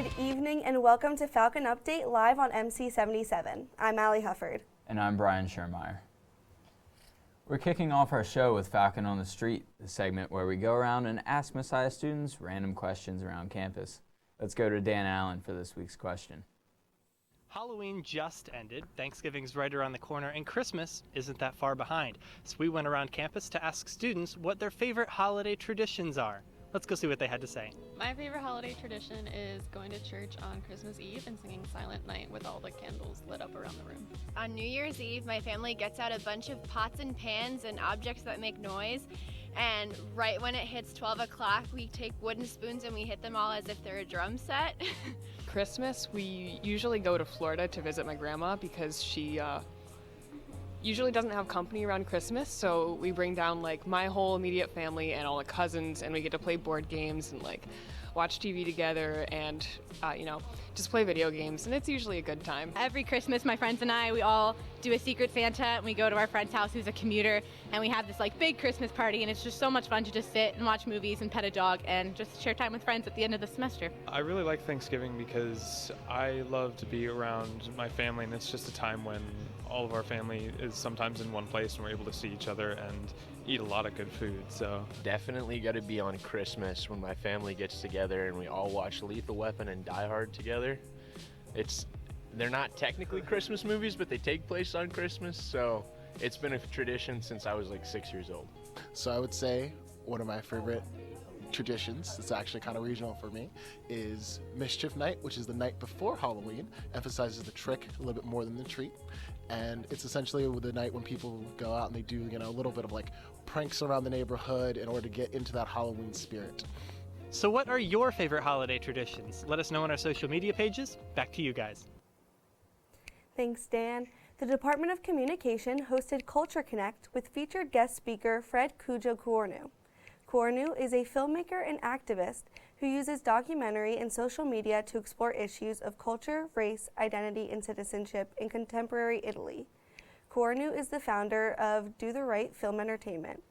Good evening and welcome to Falcon Update live on MC77. I'm Allie Hufford. And I'm Brian Schermeyer. We're kicking off our show with Falcon on the Street, the segment where we go around and ask Messiah students random questions around campus. Let's go to Dan Allen for this week's question. Halloween just ended, Thanksgiving's right around the corner, and Christmas isn't that far behind. So we went around campus to ask students what their favorite holiday traditions are. Let's go see what they had to say. My favorite holiday tradition is going to church on Christmas Eve and singing Silent Night with all the candles lit up around the room. On New Year's Eve, my family gets out a bunch of pots and pans and objects that make noise, and right when it hits 12 o'clock, we take wooden spoons and we hit them all as if they're a drum set. Christmas, we usually go to Florida to visit my grandma because she usually doesn't have company around Christmas, so we bring down like my whole immediate family and all the cousins, and we get to play board games and like watch TV together and just play video games, and it's usually a good time. Every Christmas, my friends and I, we all do a secret Santa, and we go to our friend's house who's a commuter, and we have this like big Christmas party, and it's just so much fun to just sit and watch movies and pet a dog and just share time with friends at the end of the semester. I really like Thanksgiving because I love to be around my family, and it's just a time when all of our family is sometimes in one place and we're able to see each other and eat a lot of good food. So definitely got to be on Christmas when my family gets together and we all watch Lethal Weapon and Die Hard together. They're not technically Christmas movies, but they take place on Christmas, so it's been a tradition since I was like 6 years old. So I would say one of my favorite traditions, it's actually kind of regional for me, is Mischief Night, which is the night before Halloween. Emphasizes the trick a little bit more than the treat, and it's essentially the night when people go out and they do a little bit of like pranks around the neighborhood in order to get into that Halloween spirit. So what are your favorite holiday traditions? Let us know on our social media pages. Back to you guys. Thanks, Dan. The Department of Communication hosted Culture Connect with featured guest speaker Fred Cujo-Kuornu. Kuornu is a filmmaker and activist who uses documentary and social media to explore issues of culture, race, identity, and citizenship in contemporary Italy. Kuornu is the founder of Do the Right Film Entertainment,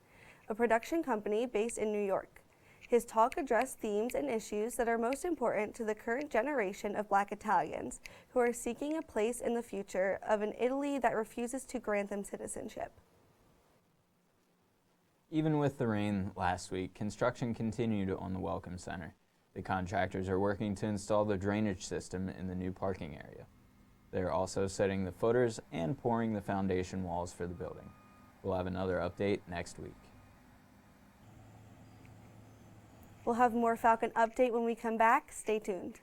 a production company based in New York. His talk addressed themes and issues that are most important to the current generation of Black Italians who are seeking a place in the future of an Italy that refuses to grant them citizenship. Even with the rain last week, construction continued on the Welcome Center. The contractors are working to install the drainage system in the new parking area. They are also setting the footers and pouring the foundation walls for the building. We'll have another update next week. We'll have more Falcon Update when we come back. Stay tuned.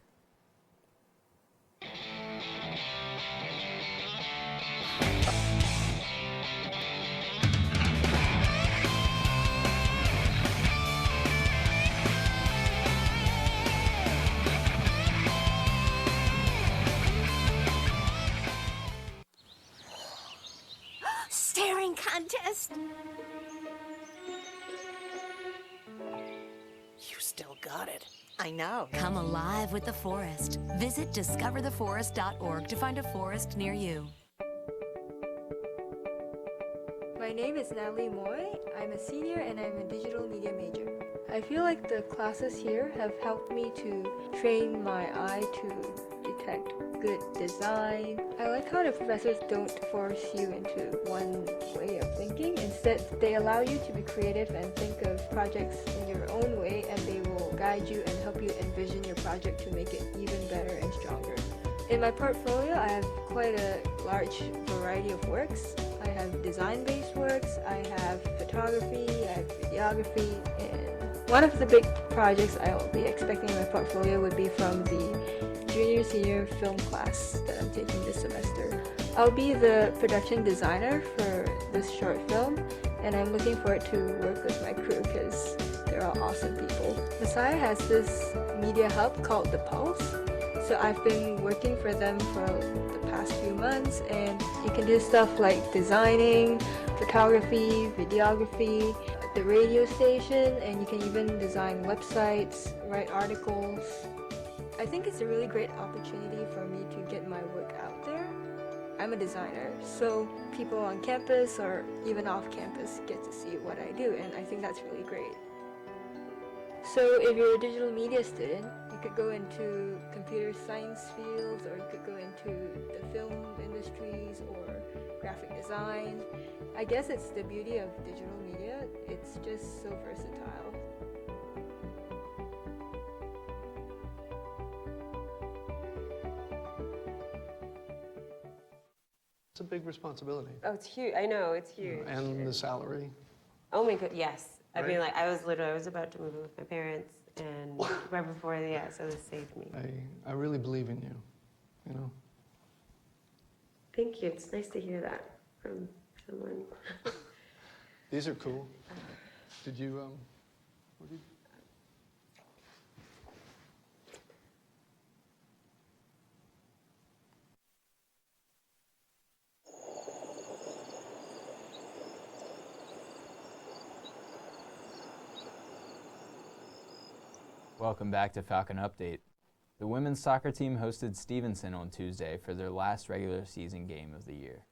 Staring contest. You still got it. I know. Come alive with the forest. Visit discovertheforest.org to find a forest near you. My name is Natalie Moy. I'm a senior and I'm a digital media major. I feel like the classes here have helped me to train my eye to detect good design. I like how the professors don't force you into one way of thinking. Instead, they allow you to be creative and think of projects in your own way, and they will guide you and help you envision your project to make it even better and stronger. In my portfolio, I have quite a large variety of works. I have design-based works, I have photography, I have videography, and one of the big projects I'll be expecting in my portfolio would be from the junior-senior film class that I'm taking this semester. I'll be the production designer for this short film, and I'm looking forward to work with my crew because they're all awesome people. Messiah has this media hub called The Pulse, so I've been working for them for the past few months, and you can do stuff like designing, photography, videography, the radio station, and you can even design websites, write articles. I think it's a really great opportunity for me to get my work out there. I'm a designer, so people on campus or even off campus get to see what I do, and I think that's really great. So if you're a digital media student, you could go into computer science fields, or you could go into the film industries or graphic design. I guess it's the beauty of digital media. It's just so versatile. It's a big responsibility. Oh, it's huge. I know, it's huge. And the salary. Oh my god, yes. I Right? mean, like, I was about to move in with my parents, and right before, yeah, so this saved me. I really believe in you, you know? Thank you. It's nice to hear that from someone. These are cool. Did you, what did you? Welcome back to Falcon Update. The women's soccer team hosted Stevenson on Tuesday for their last regular season game of the year.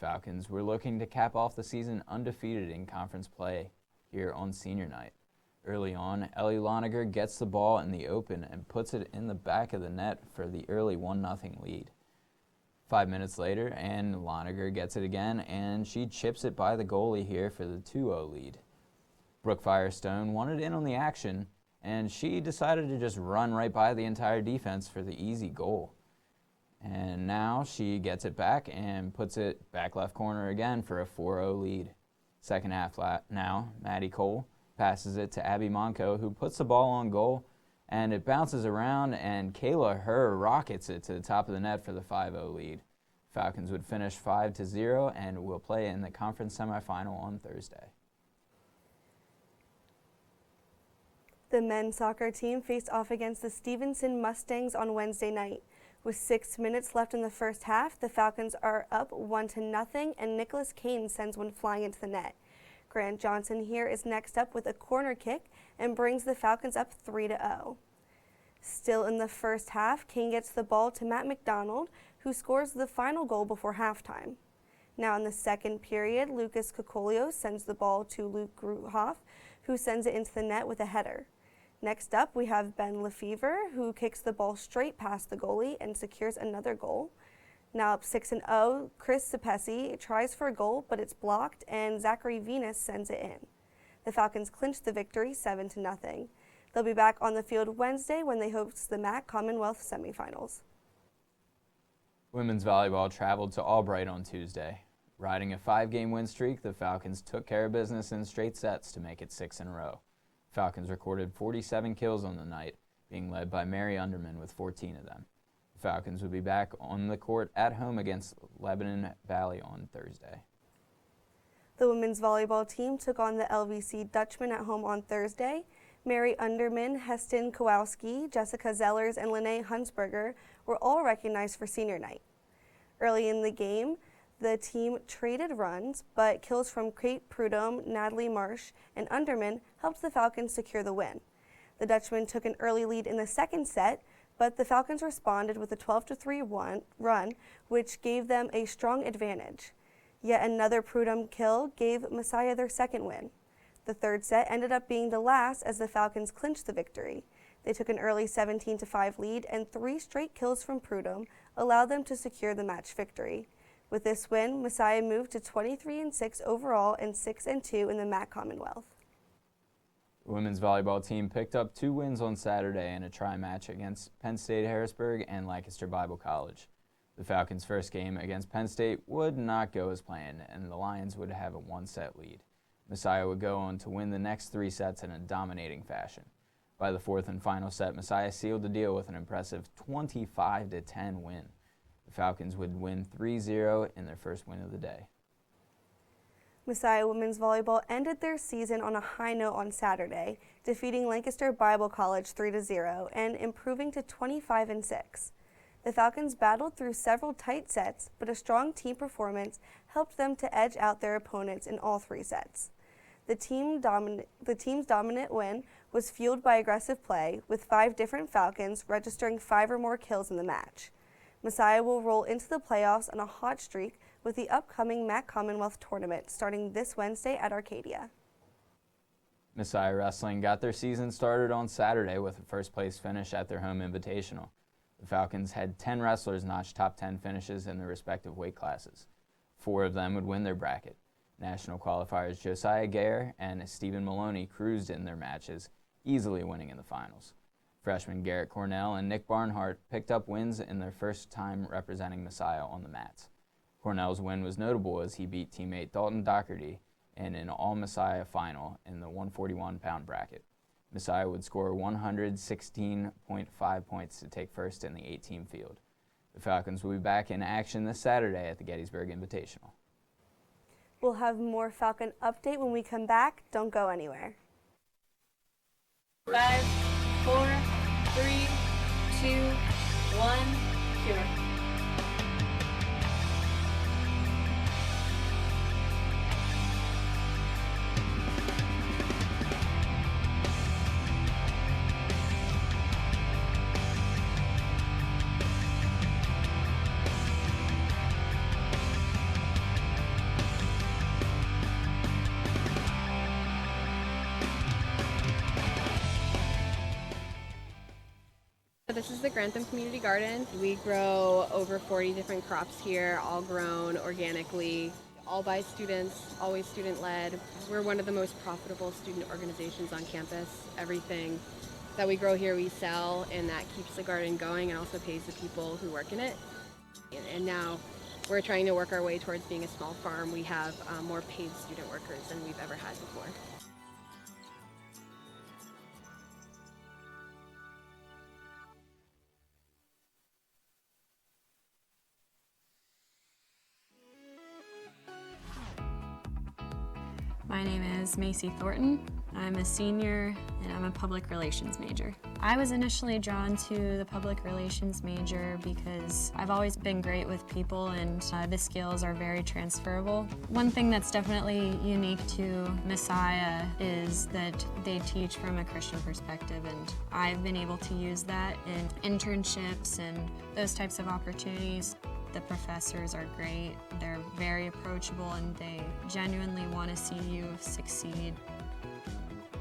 Falcons were looking to cap off the season undefeated in conference play here on senior night. Early on, Ellie Loniger gets the ball in the open and puts it in the back of the net for the early 1-0 lead. 5 minutes later, and Loniger gets it again, and she chips it by the goalie here for the 2-0 lead. Brooke Firestone wanted in on the action, and she decided to just run right by the entire defense for the easy goal. And now she gets it back and puts it back left corner again for a 4-0 lead. Second half now, Maddie Cole passes it to Abby Monco, who puts the ball on goal, and it bounces around, and Kayla Herr rockets it to the top of the net for the 5-0 lead. Falcons would finish 5-0 and will play in the conference semifinal on Thursday. The men's soccer team faced off against the Stevenson Mustangs on Wednesday night. With 6 minutes left in the first half, the Falcons are up 1-0, and Nicholas Kane sends one flying into the net. Grant Johnson here is next up with a corner kick and brings the Falcons up 3-0. Still in the first half, Kane gets the ball to Matt McDonald, who scores the final goal before halftime. Now in the second period, Lucas Cocolio sends the ball to Luke Gruhoff, who sends it into the net with a header. Next up, we have Ben Lefevre, who kicks the ball straight past the goalie and secures another goal. Now up 6-0, Chris Cepesi tries for a goal, but it's blocked, and Zachary Venus sends it in. The Falcons clinch the victory 7-0. They'll be back on the field Wednesday when they host the MAC Commonwealth semifinals. Women's volleyball traveled to Albright on Tuesday. Riding a 5-game win streak, the Falcons took care of business in straight sets to make it 6 in a row. Falcons recorded 47 kills on the night, being led by Mary Underman with 14 of them. The Falcons would be back on the court at home against Lebanon Valley on Thursday. The women's volleyball team took on the LVC Dutchmen at home on Thursday. Mary Underman, Heston Kowalski, Jessica Zellers, and Lene Hunsberger were all recognized for senior night. Early in the game, the team traded runs, but kills from Kate Prudhomme, Natalie Marsh, and Underman helped the Falcons secure the win. The Dutchmen took an early lead in the second set, but the Falcons responded with a 12-3 run, which gave them a strong advantage. Yet another Prudhomme kill gave Messiah their second win. The third set ended up being the last as the Falcons clinched the victory. They took an early 17-5 lead, and 3 straight kills from Prudhomme allowed them to secure the match victory. With this win, Messiah moved to 23-6 overall and 6-2 in the MAC Commonwealth. The women's volleyball team picked up 2 wins on Saturday in a tri-match against Penn State Harrisburg and Lancaster Bible College. The Falcons' first game against Penn State would not go as planned, and the Lions would have a 1-set lead. Messiah would go on to win the next 3 sets in a dominating fashion. By the fourth and final set, Messiah sealed the deal with an impressive 25-10 win. The Falcons would win 3-0 in their first win of the day. Messiah women's volleyball ended their season on a high note on Saturday, defeating Lancaster Bible College 3-0 and improving to 25-6. The Falcons battled through several tight sets, but a strong team performance helped them to edge out their opponents in all 3 sets. The team's dominant win was fueled by aggressive play, with 5 different Falcons registering 5 or more kills in the match. Messiah will roll into the playoffs on a hot streak with the upcoming MAC Commonwealth tournament starting this Wednesday at Arcadia. Messiah Wrestling got their season started on Saturday with a first-place finish at their home invitational. The Falcons had 10 wrestlers notch top 10 finishes in their respective weight classes. 4 of them would win their bracket. National qualifiers Josiah Gare and Stephen Maloney cruised in their matches, easily winning in the finals. Freshmen Garrett Cornell and Nick Barnhart picked up wins in their first time representing Messiah on the mats. Cornell's win was notable as he beat teammate Dalton Doherty in an all-Messiah final in the 141-pound bracket. Messiah would score 116.5 points to take first in the 8-team field. The Falcons will be back in action this Saturday at the Gettysburg Invitational. We'll have more Falcon update when we come back. Don't go anywhere. 5, 4, 3, 2, 1, cure. This is the Grantham Community Garden. We grow over 40 different crops here, all grown organically, all by students, always student-led. We're one of the most profitable student organizations on campus. Everything that we grow here we sell, and that keeps the garden going and also pays the people who work in it. And now we're trying to work our way towards being a small farm. We have more paid student workers than we've ever had before. My name is Macy Thornton. I'm a senior and I'm a public relations major. I was initially drawn to the public relations major because I've always been great with people and the skills are very transferable. One thing that's definitely unique to Messiah is that they teach from a Christian perspective, and I've been able to use that in internships and those types of opportunities. The professors are great, they're very approachable, and they genuinely want to see you succeed.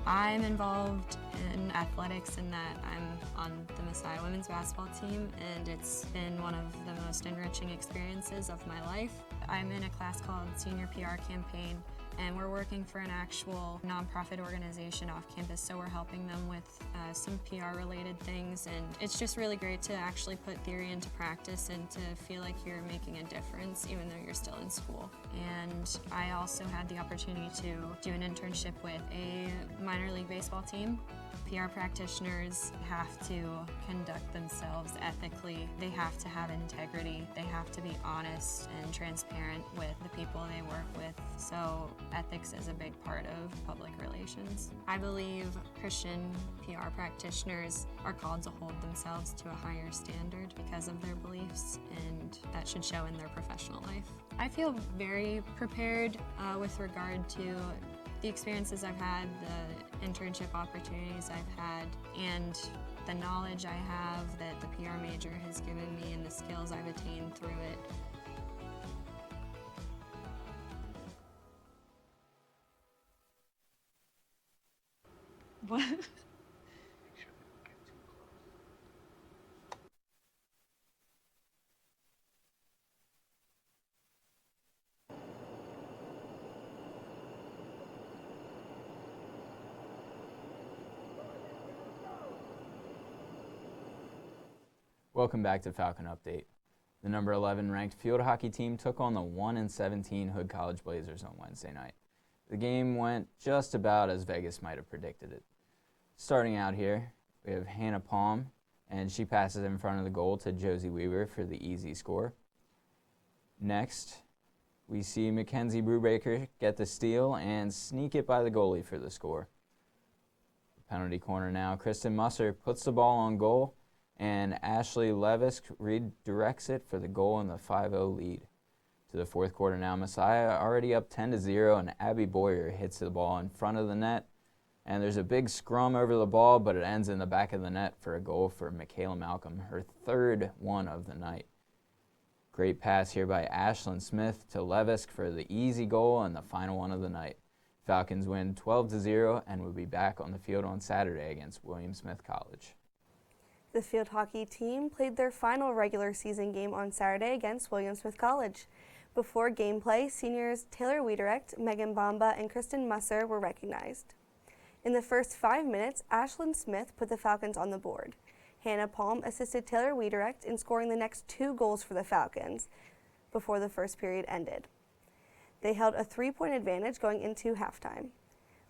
I'm involved in athletics in that I'm on the Messiah women's basketball team, and it's been one of the most enriching experiences of my life. I'm in a class called Senior PR Campaign, and we're working for an actual nonprofit organization off campus, so we're helping them with some PR-related things, and it's just really great to actually put theory into practice and to feel like you're making a difference even though you're still in school. And I also had the opportunity to do an internship with a minor league baseball team. PR practitioners have to conduct themselves ethically. They have to have integrity. They have to be honest and transparent with the people they work with. So ethics is a big part of public relations. I believe Christian PR practitioners are called to hold themselves to a higher standard because of their beliefs, and that should show in their professional life. I feel very prepared with regard to the experiences I've had, the internship opportunities I've had, and the knowledge I have that the PR major has given me and the skills I've attained through it. What? Welcome back to Falcon Update. The number 11 ranked field hockey team took on the 1-17 Hood College Blazers on Wednesday night. The game went just about as Vegas might have predicted it. Starting out here, we have Hannah Palm, and she passes in front of the goal to Josie Weaver for the easy score. Next, we see Mackenzie Brubaker get the steal and sneak it by the goalie for the score. Penalty corner now, Kristen Musser puts the ball on goal, and Ashley Levis redirects it for the goal in the 5-0 lead. To the fourth quarter now, Messiah already up 10-0, and Abby Boyer hits the ball in front of the net. And there's a big scrum over the ball, but it ends in the back of the net for a goal for Michaela Malcolm, her third one of the night. Great pass here by Ashlyn Smith to Levisk for the easy goal and the final one of the night. Falcons win 12-0 and will be back on the field on Saturday against William Smith College. The field hockey team played their final regular season game on Saturday against William Smith College. Before gameplay, seniors Taylor Wiederecht, Megan Bamba, and Kristen Musser were recognized. In the first 5 minutes, Ashlyn Smith put the Falcons on the board. Hannah Palm assisted Taylor Wiederecht in scoring the next 2 goals for the Falcons before the first period ended. They held a 3-point advantage going into halftime.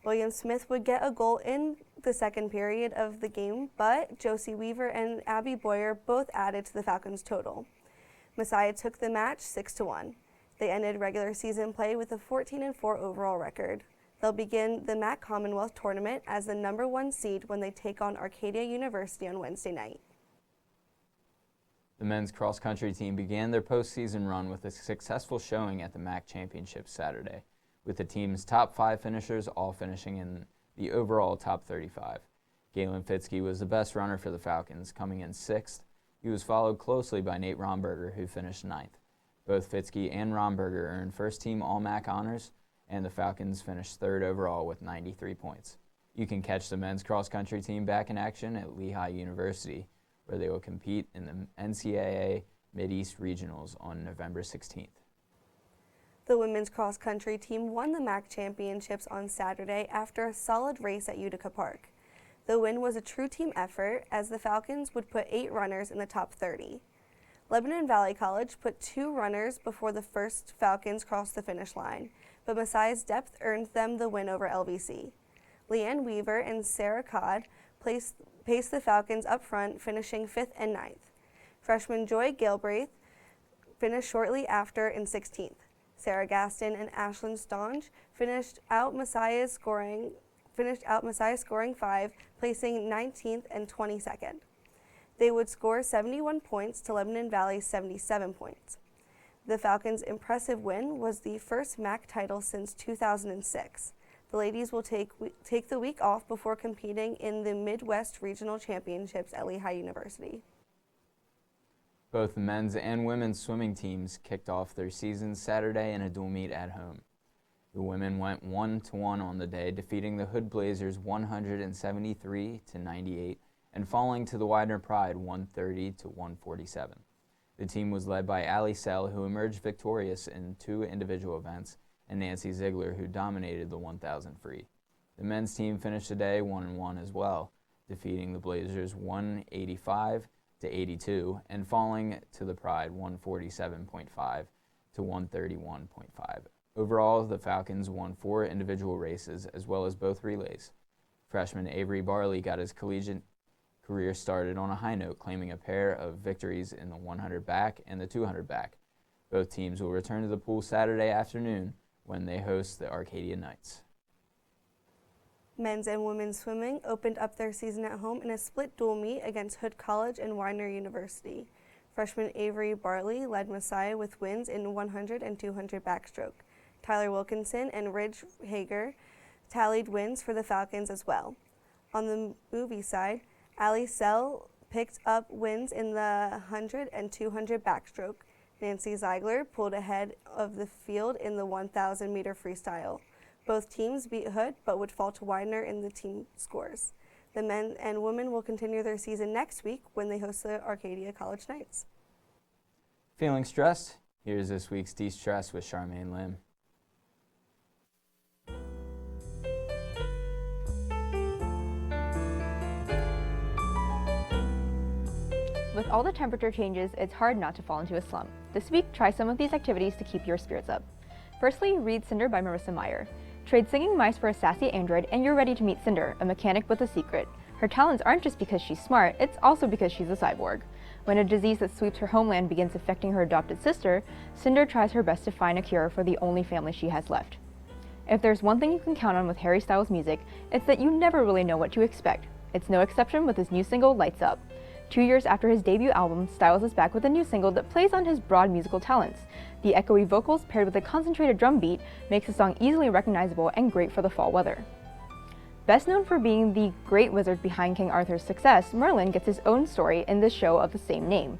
William Smith would get a goal in the second period of the game, but Josie Weaver and Abby Boyer both added to the Falcons' total. Messiah took the match 6-1. They ended regular season play with a 14-4 overall record. They'll begin the MAC Commonwealth Tournament as the number 1 seed when they take on Arcadia University on Wednesday night. The men's cross-country team began their postseason run with a successful showing at the MAC Championship Saturday, with the team's top 5 finishers all finishing in the overall top 35. Galen Fitzke was the best runner for the Falcons, coming in 6th. He was followed closely by Nate Romberger, who finished 9th. Both Fitzke and Romberger earned first-team All-MAC honors, and the Falcons finished 3rd overall with 93 points. You can catch the men's cross-country team back in action at Lehigh University, where they will compete in the NCAA Mid-East Regionals on November 16th. The women's cross-country team won the MAC championships on Saturday after a solid race at Utica Park. The win was a true team effort, as the Falcons would put 8 runners in the top 30. Lebanon Valley College put 2 runners before the first Falcons crossed the finish line, but Messiah's depth earned them the win over LVC. Leanne Weaver and Sarah Codd paced the Falcons up front, finishing 5th and 9th. Freshman Joy Galbraith finished shortly after in 16th. Sarah Gaston and Ashlyn Staunch finished out Messiah scoring 5, placing 19th and 22nd. They would score 71 points to Lebanon Valley's 77 points. The Falcons' impressive win was the first MAC title since 2006. The ladies will take the week off before competing in the Midwest Regional Championships at Lehigh University. Both the men's and women's swimming teams kicked off their season Saturday in a dual meet at home. The women went 1-1 on the day, defeating the Hood Blazers 173-98 and falling to the Widener Pride 130-147. The team was led by Allie Sell, who emerged victorious in 2 individual events, and Nancy Ziegler, who dominated the 1,000 free. The men's team finished the day 1-1 as well, defeating the Blazers 185-82 and falling to the Pride 147.5-131.5. Overall, the Falcons won 4 individual races as well as both relays. Freshman Avery Barley got his collegiate career started on a high note, claiming a pair of victories in the 100 back and the 200 back. Both teams will return to the pool Saturday afternoon when they host the Arcadia Knights. Men's and women's swimming opened up their season at home in a split dual meet against Hood College and Widener University. Freshman Avery Barley led Messiah with wins in 100 and 200 backstroke. Tyler Wilkinson and Ridge Hager tallied wins for the Falcons as well. On the movie side, Allie Sell picked up wins in the 100 and 200 backstroke. Nancy Ziegler pulled ahead of the field in the 1,000-meter freestyle. Both teams beat Hood, but would fall to Widener in the team scores. The men and women will continue their season next week when they host the Arcadia College Knights. Feeling stressed? Here's this week's De-Stress with Charmaine Lim. With all the temperature changes, it's hard not to fall into a slump. This week, try some of these activities to keep your spirits up. Firstly, read Cinder by Marissa Meyer. Trade singing mice for a sassy android and you're ready to meet Cinder, a mechanic with a secret. Her talents aren't just because she's smart, it's also because she's a cyborg. When a disease that sweeps her homeland begins affecting her adopted sister, Cinder tries her best to find a cure for the only family she has left. If there's one thing you can count on with Harry Styles' music, it's that you never really know what to expect. It's no exception with his new single, Lights Up. 2 years after his debut album, Styles is back with a new single that plays on his broad musical talents. The echoey vocals paired with a concentrated drum beat makes the song easily recognizable and great for the fall weather. Best known for being the great wizard behind King Arthur's success, Merlin gets his own story in the show of the same name.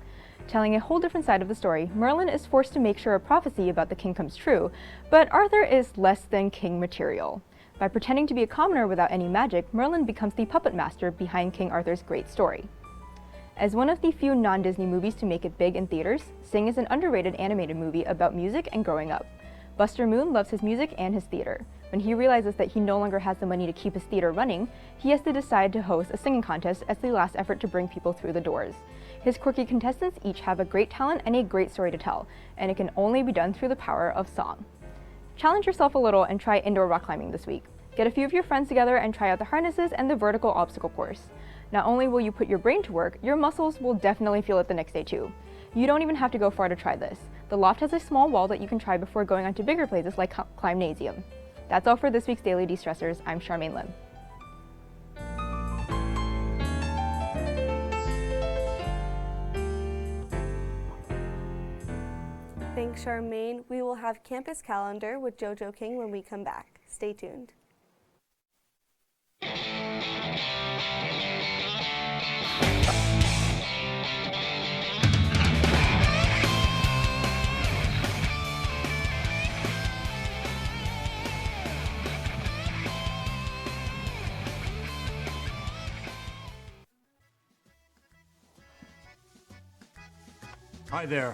Telling a whole different side of the story, Merlin is forced to make sure a prophecy about the king comes true, but Arthur is less than king material. By pretending to be a commoner without any magic, Merlin becomes the puppet master behind King Arthur's great story. As one of the few non-Disney movies to make it big in theaters, Sing is an underrated animated movie about music and growing up. Buster Moon loves his music and his theater. When he realizes that he no longer has the money to keep his theater running, he has to decide to host a singing contest as the last effort to bring people through the doors. His quirky contestants each have a great talent and a great story to tell, and it can only be done through the power of song. Challenge yourself a little and try indoor rock climbing this week. Get a few of your friends together and try out the harnesses and the vertical obstacle course. Not only will you put your brain to work, your muscles will definitely feel it the next day too. You don't even have to go far to try this. The loft has a small wall that you can try before going on to bigger places like Climbnasium. That's all for this week's Daily De-Stressors. I'm Charmaine Lim. Thanks, Charmaine. We will have Campus Calendar with JoJo King when we come back. Stay tuned. Hi there.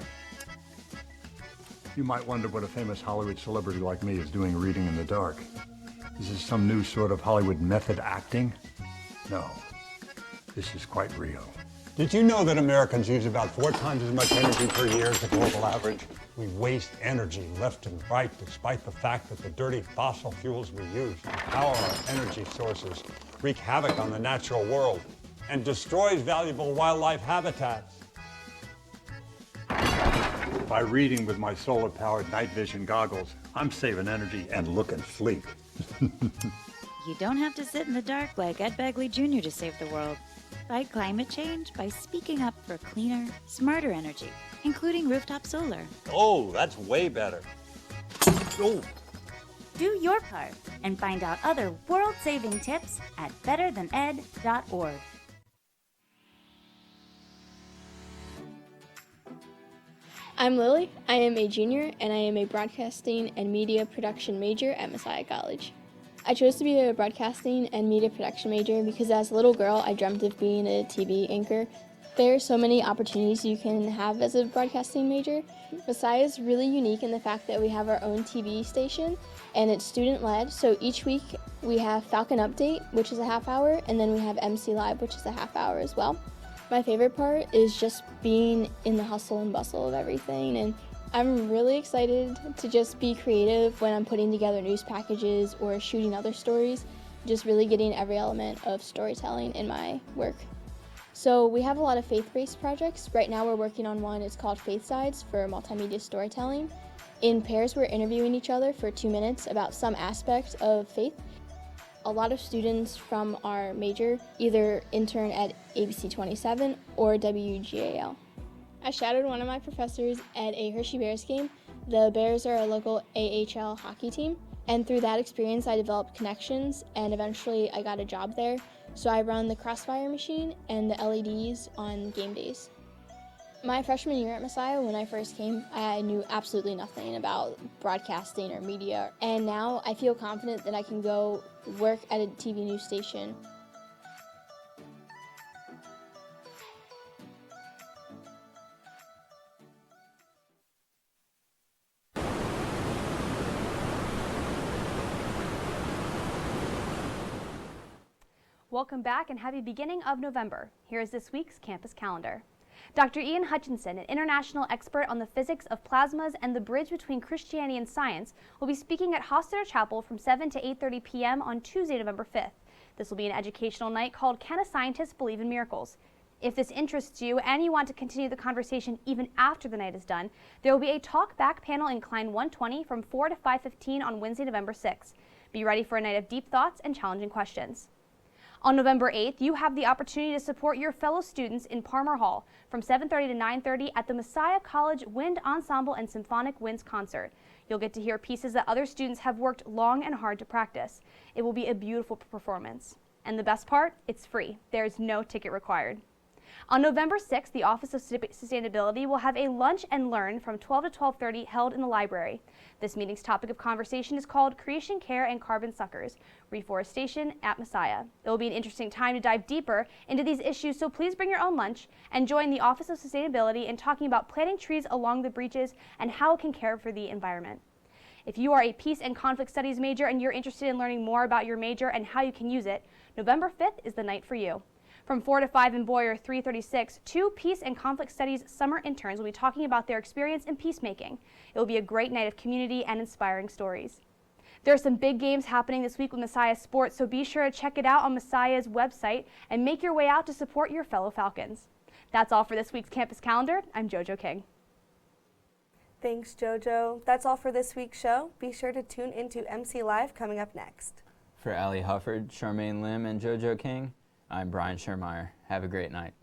You might wonder what a famous Hollywood celebrity like me is doing reading in the dark. Is this some new sort of Hollywood method acting? No, this is quite real. Did you know that Americans use about 4 times as much energy per year as the global average? We waste energy left and right despite the fact that the dirty fossil fuels we use to power our energy sources wreak havoc on the natural world and destroys valuable wildlife habitats. By reading with my solar-powered night vision goggles, I'm saving energy and looking sleek. You don't have to sit in the dark like Ed Begley Jr. to save the world. Fight climate change by speaking up for cleaner, smarter energy, including rooftop solar. Oh, that's way better. Oh. Do your part and find out other world-saving tips at betterthaned.org. I'm Lily. I am a junior, and I am a broadcasting and media production major at Messiah College. I chose to be a broadcasting and media production major because as a little girl, I dreamt of being a TV anchor. There are so many opportunities you can have as a broadcasting major. Messiah is really unique in the fact that we have our own TV station, and it's student-led, so each week we have Falcon Update, which is a half hour, and then we have MC Live, which is a half hour as well. My favorite part is just being in the hustle and bustle of everything, and I'm really excited to just be creative when I'm putting together news packages or shooting other stories, just really getting every element of storytelling in my work. So we have a lot of faith-based projects. Right now we're working on one, it's called Faith Sides for multimedia storytelling. In pairs we're interviewing each other for 2 minutes about some aspect of faith. A lot of students from our major either intern at ABC77 or WGAL. I shadowed one of my professors at a Hershey Bears game. The Bears are a local AHL hockey team, and through that experience I developed connections, and eventually I got a job there. So I run the Crossfire machine and the LEDs on game days. My freshman year at Messiah, when I first came, I knew absolutely nothing about broadcasting or media, and now I feel confident that I can go work at a TV news station. Welcome back and happy beginning of November. Here is this week's campus calendar. Dr. Ian Hutchinson, an international expert on the physics of plasmas and the bridge between Christianity and science, will be speaking at Hofstadter Chapel from 7 to 8:30 p.m. on Tuesday, November 5th. This will be an educational night called Can a Scientist Believe in Miracles? If this interests you and you want to continue the conversation even after the night is done, there will be a talk back panel in Klein 120 from 4 to 5:15 on Wednesday, November 6th. Be ready for a night of deep thoughts and challenging questions. On November 8th, you have the opportunity to support your fellow students in Palmer Hall from 7:30 to 9:30 at the Messiah College Wind Ensemble and Symphonic Winds Concert. You'll get to hear pieces that other students have worked long and hard to practice. It will be a beautiful performance. And the best part, it's free. There is no ticket required. On November 6th, the Office of Sustainability will have a lunch and learn from 12 to 12:30 held in the library. This meeting's topic of conversation is called Creation Care and Carbon Suckers, Reforestation at Messiah. It will be an interesting time to dive deeper into these issues, so please bring your own lunch and join the Office of Sustainability in talking about planting trees along the breaches and how it can care for the environment. If you are a Peace and Conflict Studies major and you're interested in learning more about your major and how you can use it, November 5th is the night for you. From 4 to 5 in Boyer 336, 2 Peace and Conflict Studies summer interns will be talking about their experience in peacemaking. It will be a great night of community and inspiring stories. There are some big games happening this week with Messiah Sports, so be sure to check it out on Messiah's website and make your way out to support your fellow Falcons. That's all for this week's campus calendar. I'm JoJo King. Thanks, JoJo. That's all for this week's show. Be sure to tune into MC Live coming up next. For Allie Hufford, Charmaine Lim, and JoJo King, I'm Brian Schermeyer. Have a great night.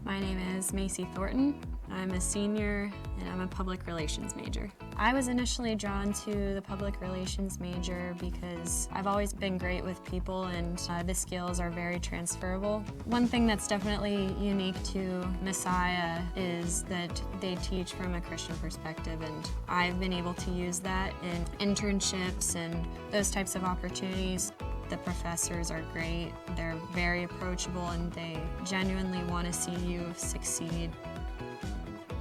My name is Macy Thornton. I'm a senior and I'm a public relations major. I was initially drawn to the public relations major because I've always been great with people and the skills are very transferable. One thing that's definitely unique to Messiah is that they teach from a Christian perspective, and I've been able to use that in internships and those types of opportunities. The professors are great, they're very approachable, and they genuinely want to see you succeed.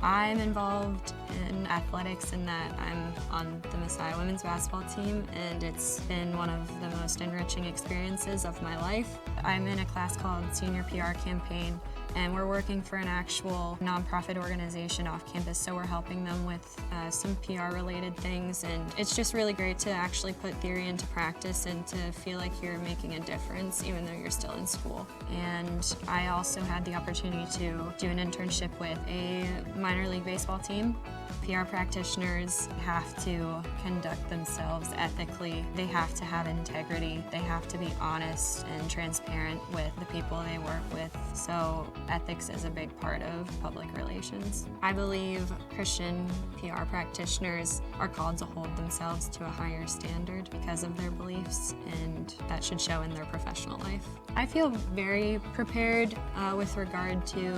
I'm involved in athletics in that I'm on the Messiah women's basketball team, and it's been one of the most enriching experiences of my life. I'm in a class called Senior PR Campaign, and we're working for an actual nonprofit organization off campus, so we're helping them with some PR-related things, and it's just really great to actually put theory into practice and to feel like you're making a difference even though you're still in school. And I also had the opportunity to do an internship with a minor league baseball team. PR practitioners have to conduct themselves ethically. They have to have integrity. They have to be honest and transparent with the people they work with. So ethics is a big part of public relations. I believe Christian PR practitioners are called to hold themselves to a higher standard because of their beliefs, and that should show in their professional life. I feel very prepared with regard to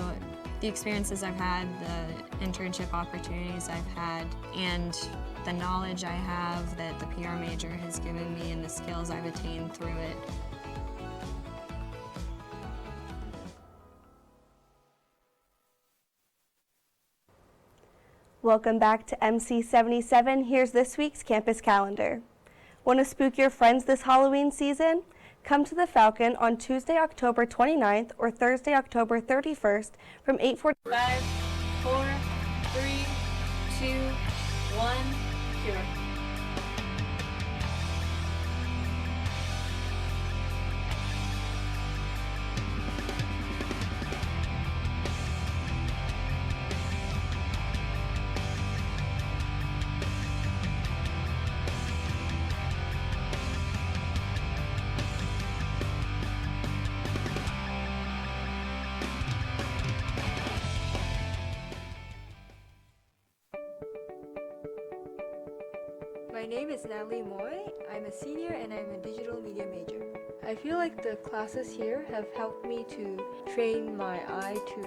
the experiences I've had, the internship opportunities I've had, and the knowledge I have that the PR major has given me and the skills I've attained through it. Welcome back to MC77. Here's this week's campus calendar. Want to spook your friends this Halloween season? Come to the Falcon on Tuesday, October 29th or Thursday, October 31st from 8:45. 5, 4, 3, 2, 1, cure. My name is Natalie Moy. I'm a senior and I'm a digital media major. I feel like the classes here have helped me to train my eye to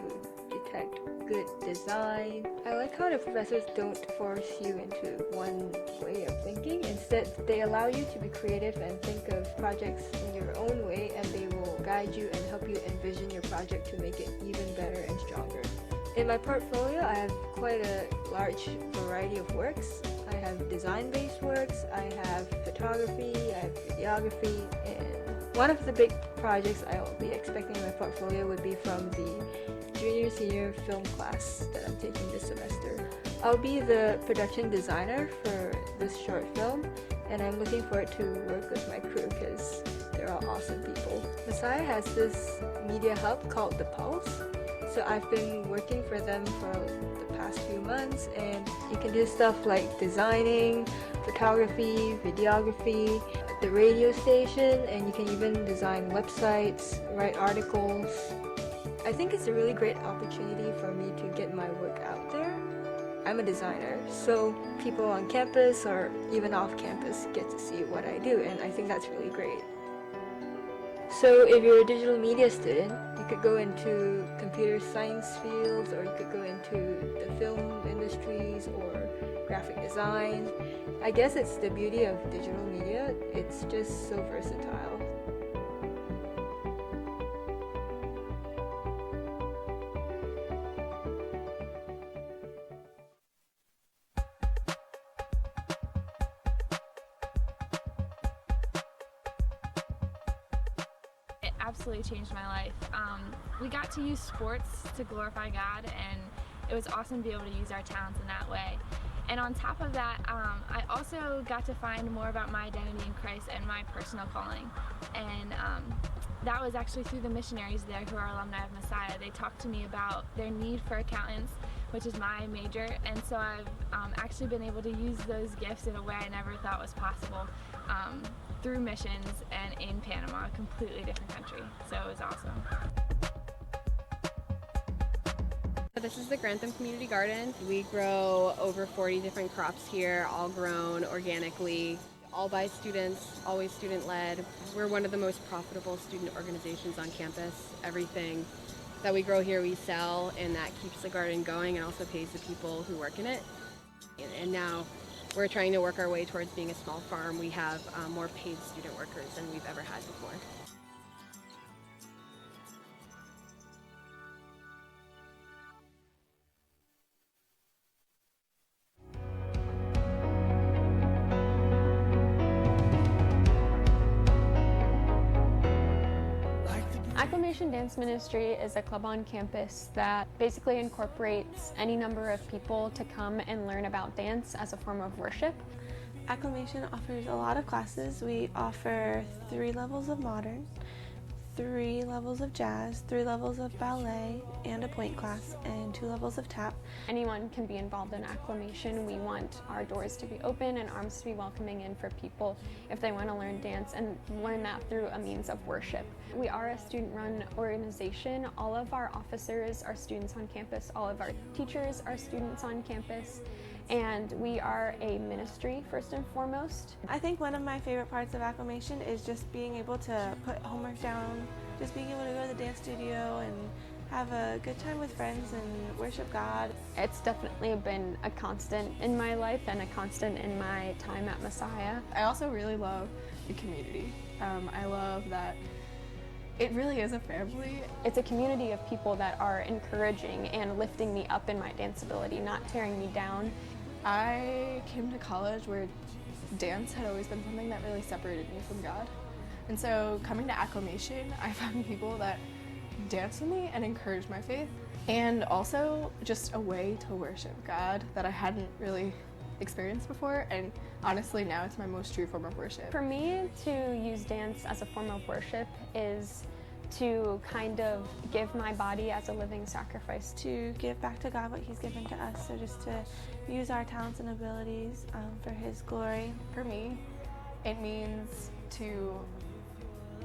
detect detect good design. I like how the professors don't force you into one way of thinking. Instead, they allow you to be creative and think of projects in your own way, and they will guide you and help you envision your project to make it even better and stronger. In my portfolio, I have quite a large variety of works. I have design-based works, I have photography, I have videography, and one of the big projects I'll be expecting in my portfolio would be from the junior-senior film class that I'm taking this semester. I'll be the production designer for this short film, and I'm looking forward to work with my crew because they're all awesome people. Messiah has this media hub called The Pulse, so I've been working for them for the past few months, and you can do stuff like designing, photography, videography, the radio station, and you can even design websites, write articles. I think it's a really great opportunity for me to get my work out there. I'm a designer, so people on campus or even off campus get to see what I do, and I think that's really great. So if you're a digital media student, you could go into computer science fields, or you could go into the film industries or graphic design. I guess it's the beauty of digital media, it's just so versatile. It absolutely changed my life. We got to use sports to glorify God, and it was awesome to be able to use our talents in that way. And on top of that, I also got to find more about my identity in Christ and my personal calling. And that was actually through the missionaries there who are alumni of Messiah. They talked to me about their need for accountants, which is my major, and so I've actually been able to use those gifts in a way I never thought was possible through missions and in Panama, a completely different country. So it was awesome. This is the Grantham Community Garden. We grow over 40 different crops here, all grown organically, all by students, always student-led. We're one of the most profitable student organizations on campus. Everything that we grow here we sell, and that keeps the garden going and also pays the people who work in it. And now we're trying to work our way towards being a small farm. We have more paid student workers than we've ever had before. Acclamation Dance Ministry is a club on campus that basically incorporates any number of people to come and learn about dance as a form of worship. Acclamation offers a lot of classes. We offer 3 levels of modern, 3 levels of jazz, 3 levels of ballet, and a point class, and 2 levels of tap. Anyone can be involved in Acclamation. We want our doors to be open and arms to be welcoming in for people if they want to learn dance and learn that through a means of worship. We are a student-run organization. All of our officers are students on campus. All of our teachers are students on campus. And we are a ministry first and foremost. I think one of my favorite parts of Acclamation is just being able to put homework down, just being able to go to the dance studio and have a good time with friends and worship God. It's definitely been a constant in my life and a constant in my time at Messiah. I also really love the community. I love that it really is a family. It's a community of people that are encouraging and lifting me up in my danceability, not tearing me down. I came to college where dance had always been something that really separated me from God. And so coming to Acclamation, I found people that danced with me and encouraged my faith, and also just a way to worship God that I hadn't really experienced before, and honestly now it's my most true form of worship. For me, to use dance as a form of worship is to kind of give my body as a living sacrifice. To give back to God what He's given to us, so just to use our talents and abilities for His glory. For me, it means to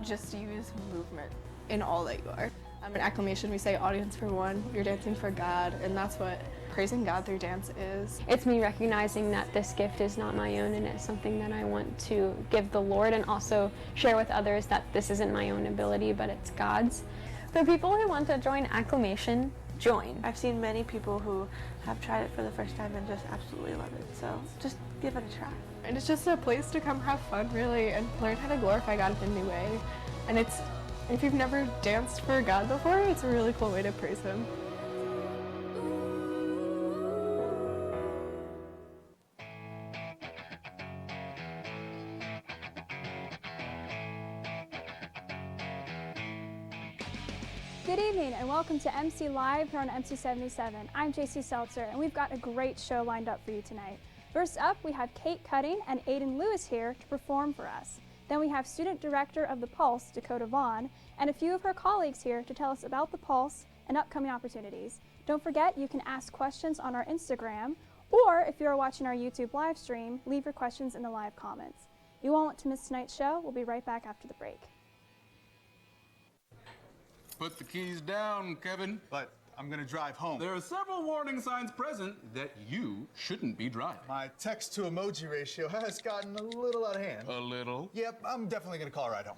just use movement in all that you are. In Acclamation, we say audience for one, you're dancing for God, and that's what praising God through dance is. It's me recognizing that this gift is not my own and it's something that I want to give the Lord, and also share with others that this isn't my own ability, but it's God's. For people who want to join Acclamation, join. I've seen many people who have tried it for the first time and just absolutely love it. So just give it a try. And it's just a place to come have fun, really, and learn how to glorify God in a new way. And if you've never danced for God before, it's a really cool way to praise Him. Good evening and welcome to MC Live here on MC77. I'm JC Seltzer and we've got a great show lined up for you tonight. First up, we have Kate Cutting and Aiden Lewis here to perform for us. Then we have Student Director of the Pulse, Dakota Vaughn, and a few of her colleagues here to tell us about the Pulse and upcoming opportunities. Don't forget, you can ask questions on our Instagram, or if you are watching our YouTube live stream, leave your questions in the live comments. You won't want to miss tonight's show. We'll be right back after the break. Put the keys down, Kevin. But I'm gonna drive home. There are several warning signs present that you shouldn't be driving. My text to emoji ratio has gotten a little out of hand. A little? Yep, I'm definitely gonna call a ride home.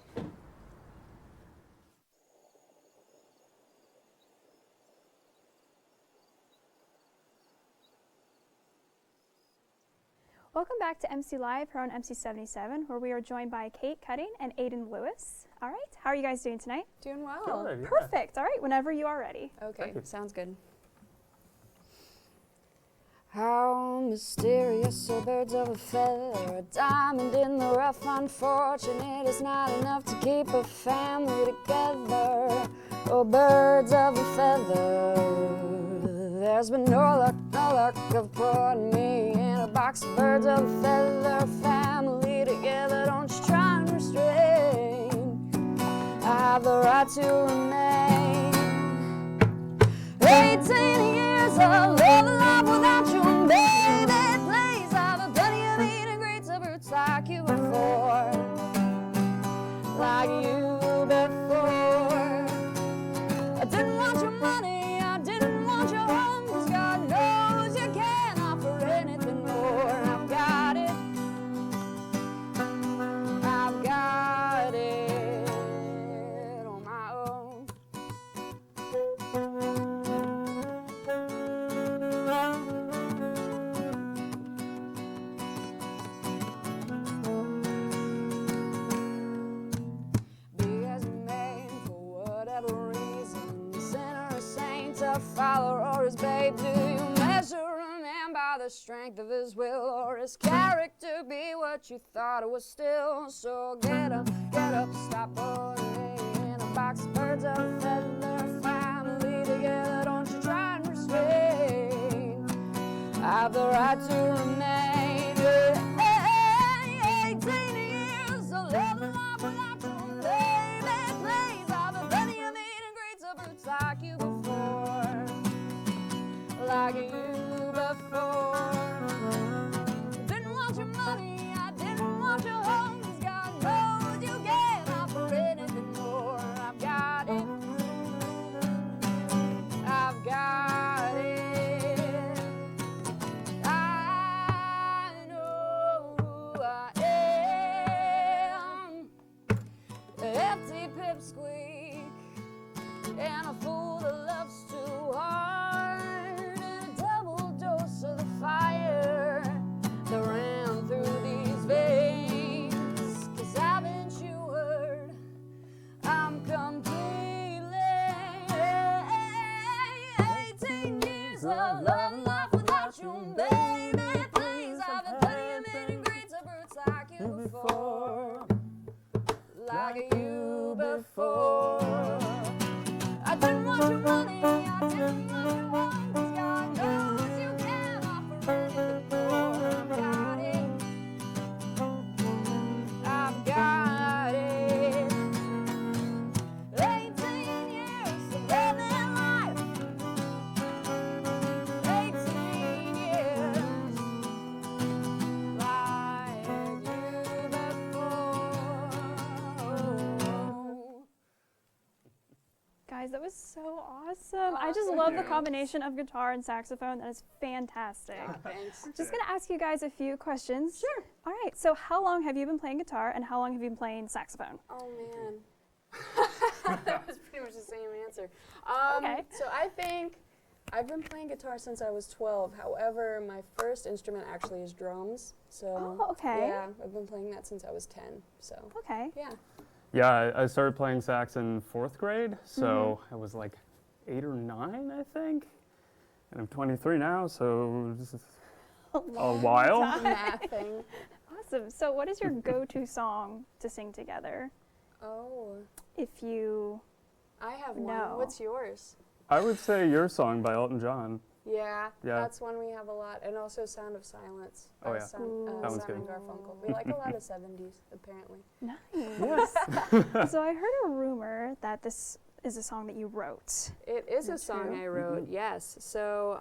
Welcome back to MC Live here on MC77, where we are joined by Kate Cutting and Aiden Lewis. All right, how are you guys doing tonight? Doing well. Good, yeah. Perfect. All right, whenever you are ready. Okay, sounds good. How mysterious are birds of a feather, a diamond in the rough. Unfortunate is not enough to keep a family together. Oh, birds of a feather, there's been no luck of putting me in a box of birds of a feather. Family together, don't you try and restrain. I have the right to remain. 18 years of love and life without you, baby. Please, I've plenty of eating greats of roots like you before, like you before. I didn't want your money, I didn't want your home, 'cause God knows you can't offer anything more. I've got it, I've got it on my own. Be as a man for whatever reason, sinner or saint, a follower or his babe. Do you measure a man by the strength of his will, or his character be what you thought it was still? So get up, stop putting me in a box of birds of a feather. Family together, don't you try and restrain. I have the right to remain. 18 years of love and life without you, baby. Please, I've plenty of eating greats of roots like you before, like you before. Didn't want your money, I didn't want your home, 'cause God knows you can't offer anything more. I've got it, I've got it. I know who I am. Empty pipsqueak and a fool that loves too hard, and a double dose of the fire that ran through these veins. 'Cause haven't you heard, I'm completely 18 years of love and life without you, baby. Please, I've been plenty of eating greats of roots like you before, like you before. I didn't want your money, I didn't want your home, 'cause God knows you can't offer anything more. I've got it, I've got it. 18 years of living life, 18 years like you before. Guys, that was so awesome. I just love the combination of guitar and saxophone. That is fantastic. Thanks. Just going to ask you guys a few questions. Sure. All right, so how long have you been playing guitar and how long have you been playing saxophone? Oh man, that was pretty much the same answer. Okay. So I think I've been playing guitar since I was 12. However, my first instrument actually is drums. So okay. Yeah, I've been playing that since I was 10. So okay. Yeah. Yeah, I started playing sax in 4th grade, so I was like 8 or 9, I think. And I'm 23 now, so this is a while. Mathing. Awesome. So what is your go-to song to sing together? Oh. If you I have know. one. What's yours? I would say Your Song by Elton John. Yeah, Yeah. that's one we have a lot. And also Sound of Silence. Oh, by yeah. That one's Simon good. Garfunkel. We like a lot of 70s, apparently. Nice. So I heard a rumor that this is a song that you wrote. It is a that song true? I wrote, yes. So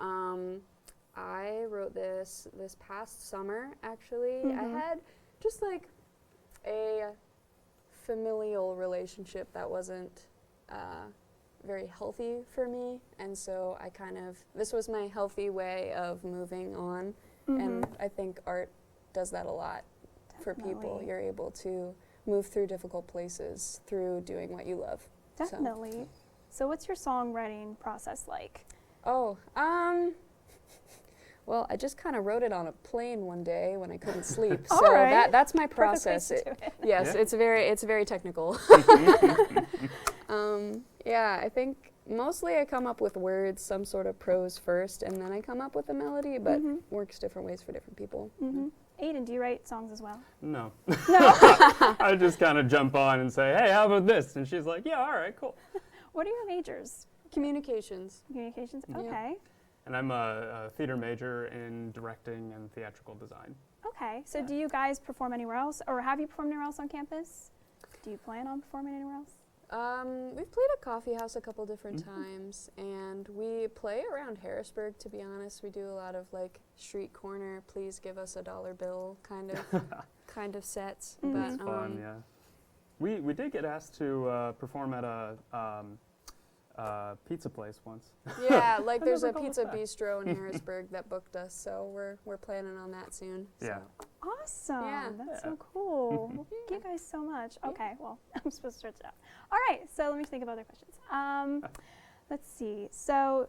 I wrote this past summer, actually. I had just like a familial relationship that wasn't very healthy for me, and so I this was my healthy way of moving on, and I think art does that a lot for people. You're able to move through difficult places through doing what you love. Definitely. So what's your songwriting process like? Oh, well, I just kind of wrote it on a plane one day when I couldn't sleep. All So right. that's my Perfect process. place to do it. Yes, Yeah. it's very technical. Yeah, I think mostly I come up with words, some sort of prose first, and then I come up with a melody, but works different ways for different people. Aiden, do you write songs as well? No. No. I just kind of jump on and say, hey, how about this? And she's like, yeah, all right, cool. What are your majors? Communications. Communications, Yeah. okay. And I'm a theater major in directing and theatrical design. Okay, so do you guys perform anywhere else, or have you performed anywhere else on campus? Do you plan on performing anywhere else? We've played at Coffee House a couple different times, and we play around Harrisburg, to be honest. We do a lot of like street corner, please give us a dollar bill kind of sets. That's fun, yeah. We did get asked to perform at a pizza place once. Yeah, like I there's never a called pizza it back. bistro in Harrisburg that booked us, so we're planning on that soon. Yeah. Awesome. Yeah. That's so cool. Well, thank you guys so much. Okay, well, I'm supposed to stretch it out. All right, so let me think of other questions. Let's see. So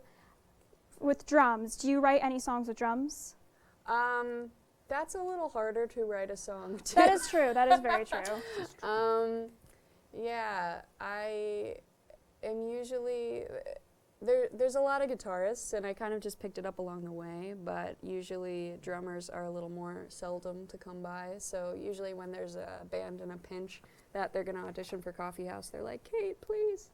with drums, do you write any songs with drums? That's a little harder to write a song to. That is true. That is very true. Yeah, I am usually there's a lot of guitarists, and I kind of just picked it up along the way, but usually drummers are a little more seldom to come by. So usually when there's a band in a pinch that they're going to audition for Coffee House, they're like, Kate, please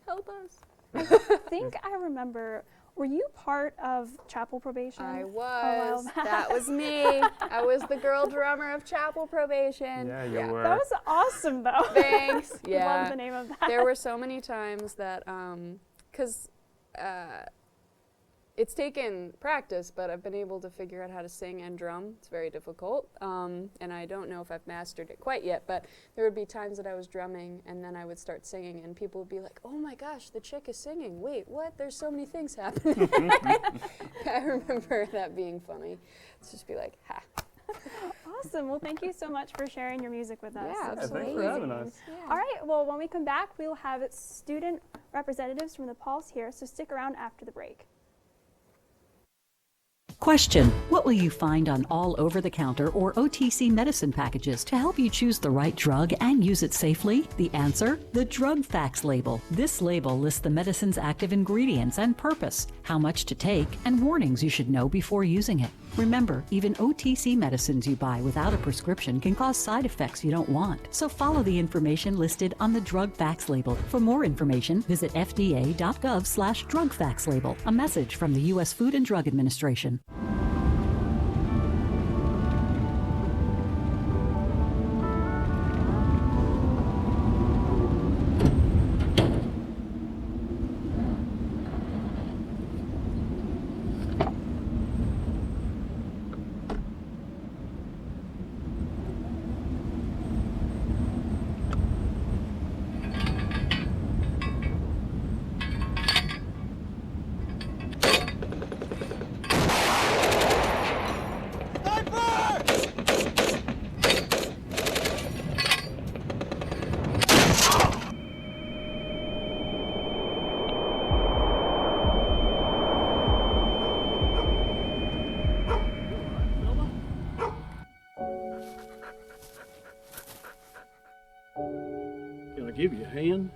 help us. I think I remember, were you part of Chapel Probation? I a while was. back? That was me. I was the girl drummer of Chapel Probation. Yeah, you were. That was awesome, though. Thanks. Yeah. Love the name of that. There were so many times that, because it's taken practice, but I've been able to figure out how to sing and drum. It's very difficult, and I don't know if I've mastered it quite yet, but there would be times that I was drumming and then I would start singing and people would be like, oh my gosh, the chick is singing. Wait, what? There's so many things happening. I remember that being funny. It's just be like, ha. Awesome. Well, thank you so much for sharing your music with us. Yeah, That's Thanks for amazing. having us. Yeah. All right. Well, when we come back, we will have student representatives from the Pulse here, so stick around after the break. Question: what will you find on all over-the-counter or OTC medicine packages to help you choose the right drug and use it safely? The answer: the drug facts label. This label lists the medicine's active ingredients and purpose, how much to take, and warnings you should know before using it. Remember, even OTC medicines you buy without a prescription can cause side effects you don't want. So follow the information listed on the drug facts label. For more information, visit fda.gov/drug facts label. A message from the U.S. Food and Drug Administration. give you a hand?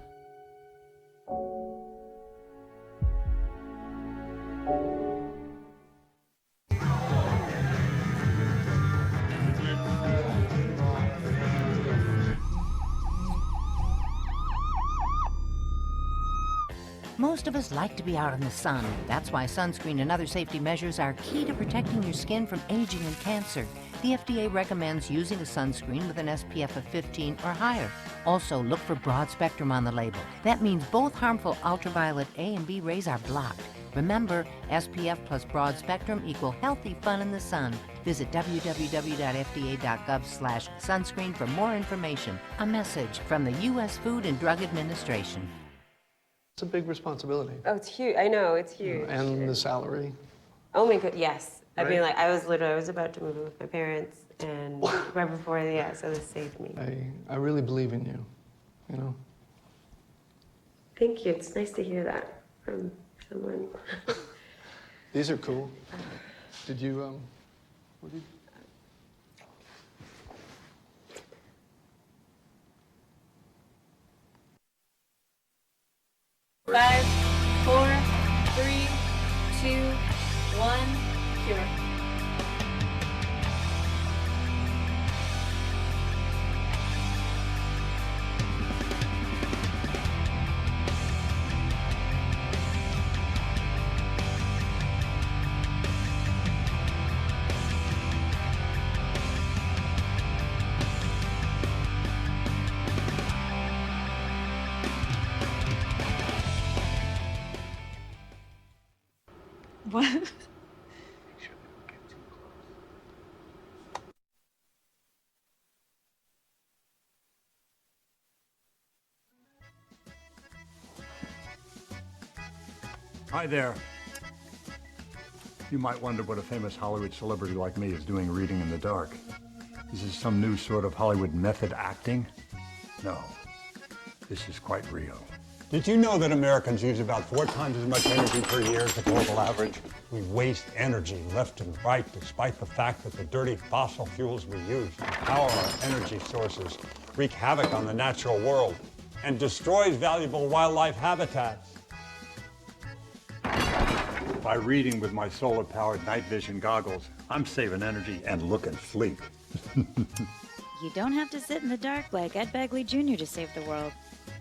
Most of us like to be out in the sun. That's why sunscreen and other safety measures are key to protecting your skin from aging and cancer. The FDA recommends using a sunscreen with an SPF of 15 or higher. Also, look for broad spectrum on the label. That means both harmful ultraviolet A and B rays are blocked. Remember, SPF plus broad spectrum equal healthy fun in the sun. Visit www.fda.gov/sunscreen for more information. A message from the U.S. Food and Drug Administration. It's a big responsibility. Oh, it's huge. I know, it's huge. And the salary. Oh my god, yes. I mean, Right. like, I was about to move in with my parents, and right before, yeah, so this saved me. I really believe in you, you know? Thank you. It's nice to hear that from someone. These are cool. Did you, what did you... 5, 4, 3, 2, 1, cure. What? Hi there. You might wonder what a famous Hollywood celebrity like me is doing reading in the dark. Is this some new sort of Hollywood method acting? No, this is quite real. Did you know that Americans use about 4 times as much energy per year as the global average? We waste energy left and right, despite the fact that the dirty fossil fuels we use to power our energy sources wreak havoc on the natural world and destroys valuable wildlife habitats. By reading with my solar-powered night vision goggles, I'm saving energy and looking sleek. You don't have to sit in the dark like Ed Begley Jr. to save the world.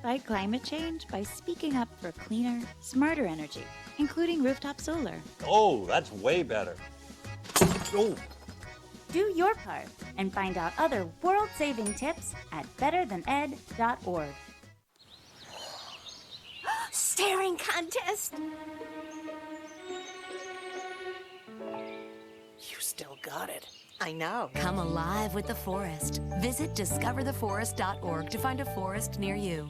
Fight climate change by speaking up for cleaner, smarter energy, including rooftop solar. Oh, that's way better. Oh. Do your part and find out other world-saving tips at betterthaned.org. Staring contest! You still got it. I know. Come alive with the forest. Visit discovertheforest.org to find a forest near you.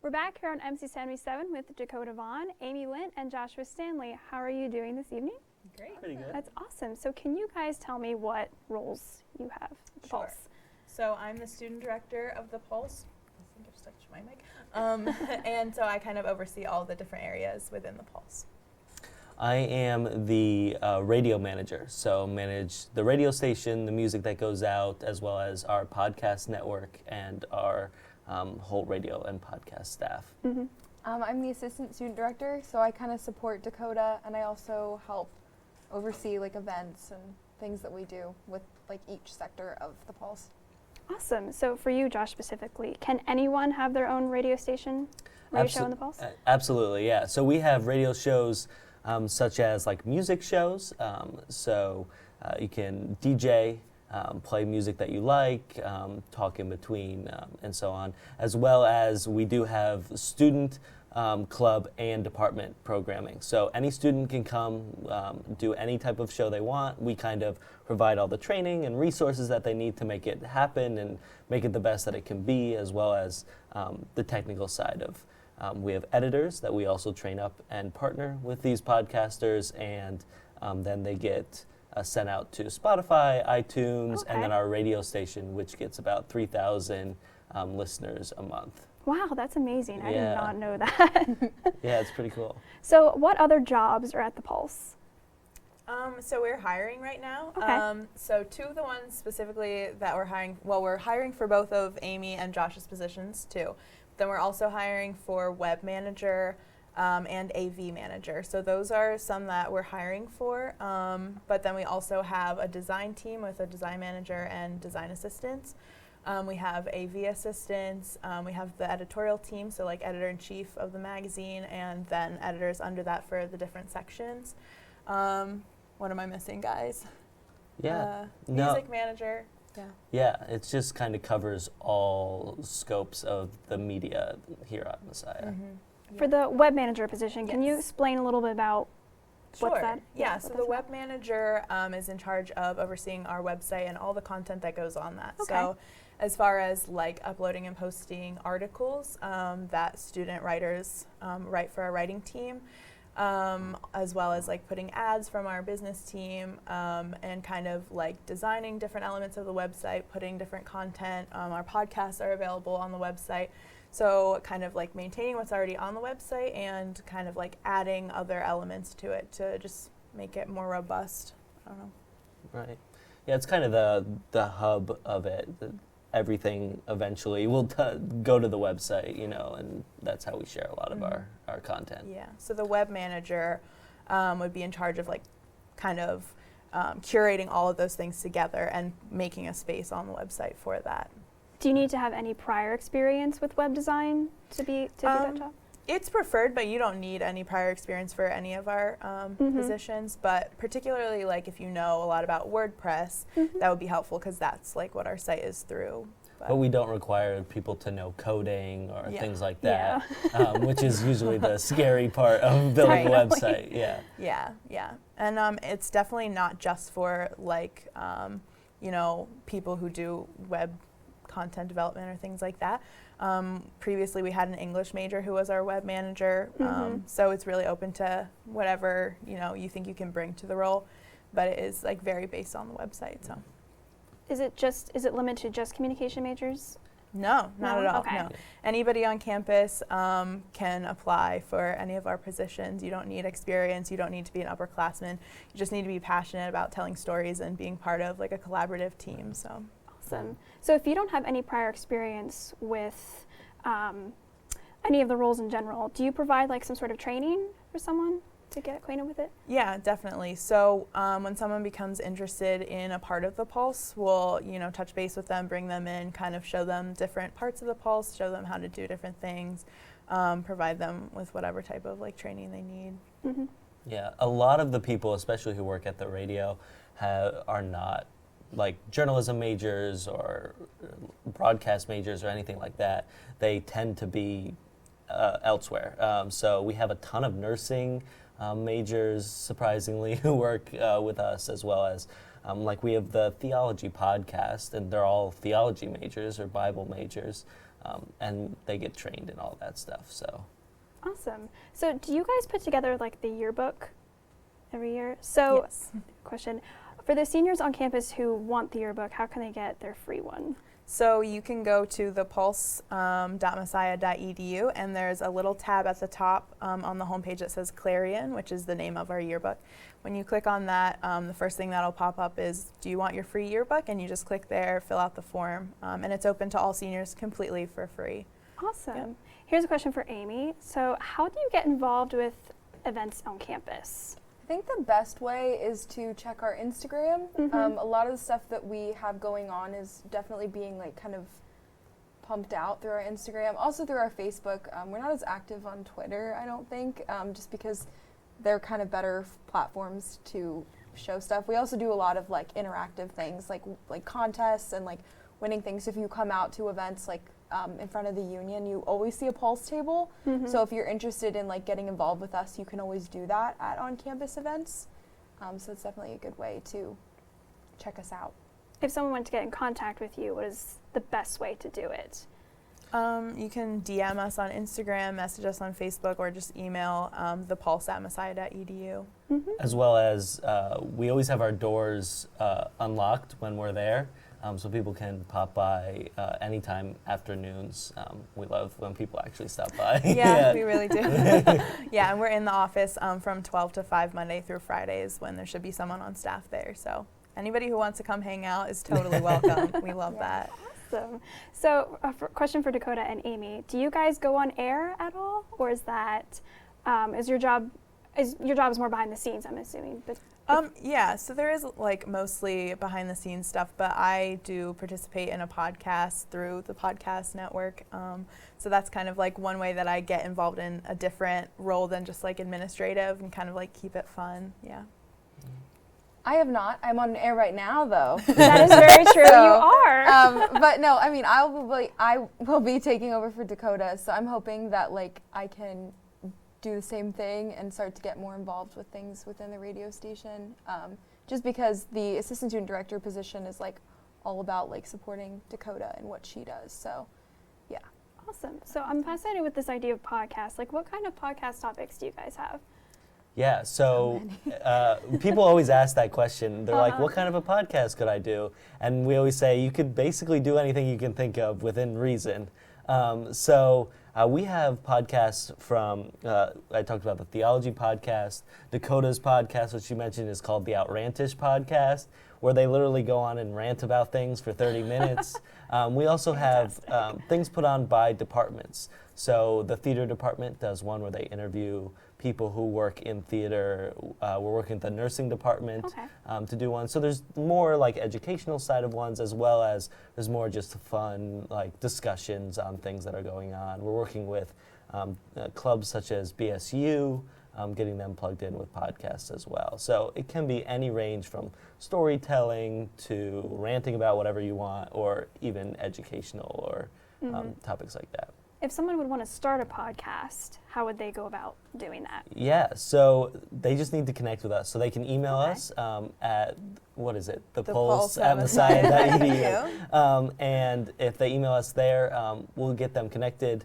We're back here on MC77 with Dakota Vaughn, Amy Lynn, and Joshua Stanley. How are you doing this evening? Great. Pretty good. That's awesome. So can you guys tell me what roles you have at the Sure. Pulse? So I'm the student director of the Pulse. I think I've touched my mic. And so I kind of oversee all the different areas within the Pulse. I am the radio manager, so manage the radio station, the music that goes out, as well as our podcast network and our whole radio and podcast staff. Mm-hmm. I'm the assistant student director, so I kind of support Dakota, and I also help oversee like events and things that we do with like each sector of the Pulse. Awesome. So for you, Josh, specifically, can anyone have their own radio station, radio show in the Pulse? Absolutely, yeah. So we have radio shows such as like music shows. So you can DJ, play music that you like, talk in between, and so on. As well as we do have student club and department programming. So any student can come do any type of show they want. We kind of provide all the training and resources that they need to make it happen and make it the best that it can be, as well as the technical side of we have editors that we also train up and partner with these podcasters, and then they get sent out to Spotify, iTunes, and then our radio station, which gets about 3,000 listeners a month. Wow, that's amazing. I Yeah. did not know that. Yeah, it's pretty cool. So what other jobs are at the Pulse? So we're hiring right now. Okay. So two of the ones specifically that we're hiring, well, we're hiring for both of Amy and Josh's positions too. Then we're also hiring for web manager and AV manager. So those are some that we're hiring for. But then we also have a design team with a design manager and design assistants. We have AV assistants. We have the editorial team, so like editor-in-chief of the magazine, and then editors under that for the different sections. What am I missing, guys? Yeah. Music manager. Yeah. Yeah, it just kind of covers all scopes of the media here at Messiah. Mm-hmm. For the web manager position, can you explain a little bit about what's Sure. that? Yeah, what so that's the about? web manager is in charge of overseeing our website and all the content that goes on that. Okay. So as far as like uploading and posting articles that student writers write for our writing team, as well as like putting ads from our business team and kind of like designing different elements of the website, putting different content. Our podcasts are available on the website. So kind of like maintaining what's already on the website and kind of like adding other elements to it to just make it more robust. I don't know. Right. Yeah, it's kind of the hub of it. Everything eventually will go to the website, you know, and that's how we share a lot of our content. Yeah, so the web manager would be in charge of like kind of curating all of those things together and making a space on the website for that. Do you need to have any prior experience with web design to do that job? It's preferred, but you don't need any prior experience for any of our positions. But particularly, like if you know a lot about WordPress, that would be helpful because that's like what our site is through. But we don't require people to know coding or Yeah. things like that, which is usually the scary part of building a website. Yeah. Yeah. And it's definitely not just for like, you know, people who do web content development or things like that. Previously, we had an English major who was our web manager, so it's really open to whatever you know you think you can bring to the role, but it is like very based on the website. So, is it limited to just communication majors? No, not at all. Okay. No, anybody on campus can apply for any of our positions. You don't need experience. You don't need to be an upperclassman. You just need to be passionate about telling stories and being part of like a collaborative team. So. Awesome. So if you don't have any prior experience with any of the roles in general, do you provide like some sort of training for someone to get acquainted with it? Yeah, definitely. So when someone becomes interested in a part of the Pulse, we'll touch base with them, bring them in, kind of show them different parts of the Pulse, show them how to do different things, provide them with whatever type of like training they need. Mm-hmm. Yeah, a lot of the people, especially who work at the radio, are not like journalism majors or broadcast majors or anything like that. They tend to be elsewhere. So we have a ton of nursing majors, surprisingly, who work with us, as well as like we have the theology podcast, and they're all theology majors or Bible majors, and they get trained in all that stuff. So awesome. So do you guys put together like the yearbook every year? So yes. Question. For the seniors on campus who want the yearbook, how can they get their free one? So you can go to thepulse.messiah.edu, and there's a little tab at the top on the homepage that says Clarion, which is the name of our yearbook. When you click on that, the first thing that'll pop up is, do you want your free yearbook? And you just click there, fill out the form, and it's open to all seniors completely for free. Awesome. Yep. Here's a question for Amy. So how do you get involved with events on campus? I think the best way is to check our Instagram. A lot of the stuff that we have going on is definitely being like kind of pumped out through our Instagram, also through our Facebook. We're not as active on Twitter, I don't think, just because they're kind of better platforms to show stuff. We also do a lot of like interactive things, like contests and like winning things. If you come out to events like in front of the union, you always see a pulse table. So if you're interested in like getting involved with us, you can always do that at on-campus events. So it's definitely a good way to check us out. If someone wanted to get in contact with you, what is the best way to do it? You can DM us on Instagram, message us on Facebook, or just email thepulse@messiah.edu. as well as we always have our doors unlocked when we're there. so people can pop by anytime afternoons. We love when people actually stop by. Yeah, we really do. Yeah, and we're in the office from 12 to 5 Monday through Fridays when there should be someone on staff there. So anybody who wants to come hang out is totally welcome. We love that. Awesome. So question for Dakota and Amy. Do you guys go on air at all? Or is that, is your job more behind the scenes, I'm assuming? But yeah, so there is like mostly behind the scenes stuff, but I do participate in a podcast through the podcast network. So that's kind of like one way that I get involved in a different role than just like administrative and kind of like keep it fun. Yeah. I have not. I'm on air right now, though. That is very true. So, you are. But no, I mean, I will be taking over for Dakota, so I'm hoping that like I can do the same thing and start to get more involved with things within the radio station. Just because the assistant student director position is like all about like supporting Dakota and what she does. So, yeah. Awesome. So I'm fascinated with this idea of podcasts. Like, what kind of podcast topics do you guys have? Yeah, so people always ask that question. They're like, what kind of a podcast could I do? And we always say, you could basically do anything you can think of within reason. So we have podcasts from, I talked about the theology podcast, Dakota's podcast, which you mentioned is called the Outrantish podcast, where they literally go on and rant about things for 30 minutes. We also have things put on by departments. So the theater department does one where they interview people who work in theater. We're working with the nursing department to do one. So there's more like educational side of ones, as well as there's more just fun like discussions on things that are going on. We're working with clubs such as BSU, getting them plugged in with podcasts as well. So it can be any range from storytelling to ranting about whatever you want, or even educational or topics like that. If someone would want to start a podcast, how would they go about doing that? Yeah, so they just need to connect with us. So they can email us at, what is it? The Pulse at Messiah.edu. And if they email us there, we'll get them connected.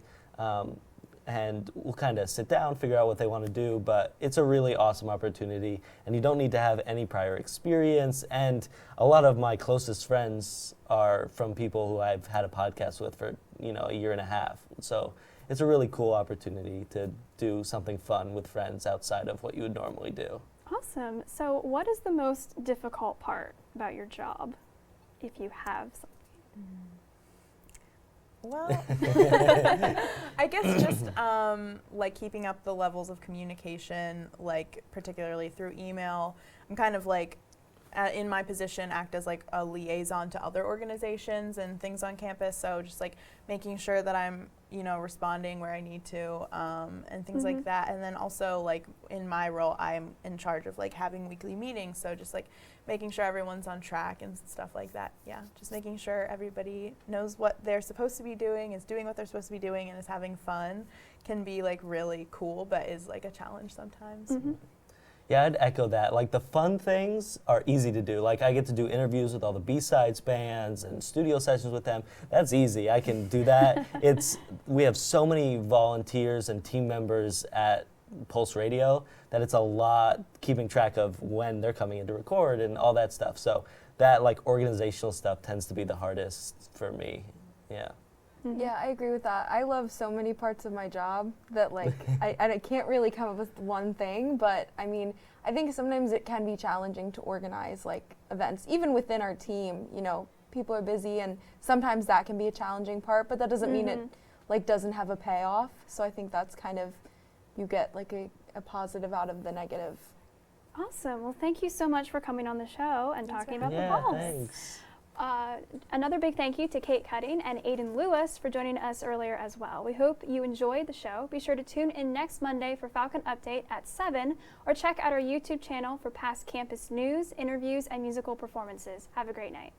And we'll kind of sit down, figure out what they want to do, but it's a really awesome opportunity, and you don't need to have any prior experience. And a lot of my closest friends are from people who I've had a podcast with for, a year and a half. So it's a really cool opportunity to do something fun with friends outside of what you would normally do. Awesome. So what is the most difficult part about your job, if you have something? Well, I guess just like keeping up the levels of communication, like particularly through email. I'm kind of like, in my position, act as like a liaison to other organizations and things on campus. So just like making sure that I'm, responding where I need to, and things like that. And then also like in my role, I'm in charge of like having weekly meetings. So just like making sure everyone's on track and stuff like that. Yeah, just making sure everybody knows what they're supposed to be doing, is doing what they're supposed to be doing, and is having fun can be like really cool, but is like a challenge sometimes. Yeah, I'd echo that. Like the fun things are easy to do. Like I get to do interviews with all the B-sides bands and studio sessions with them. That's easy. I can do that. We have so many volunteers and team members at Pulse Radio that it's a lot keeping track of when they're coming in to record and all that stuff. So that like organizational stuff tends to be the hardest for me. Yeah. Yeah, I agree with that. I love so many parts of my job that like I can't really come up with one thing, but I mean, I think sometimes it can be challenging to organize like events, even within our team. People are busy, and sometimes that can be a challenging part, but that doesn't mean it like doesn't have a payoff. So I think that's kind of, you get like a positive out of the negative. Awesome. Well, thank you so much for coming on the show and talking about the Pulse. Thanks. Another big thank you to Kate Cutting and Aiden Lewis for joining us earlier as well. We hope you enjoyed the show. Be sure to tune in next Monday for Falcon Update at 7, or check out our YouTube channel for past campus news, interviews, and musical performances. Have a great night.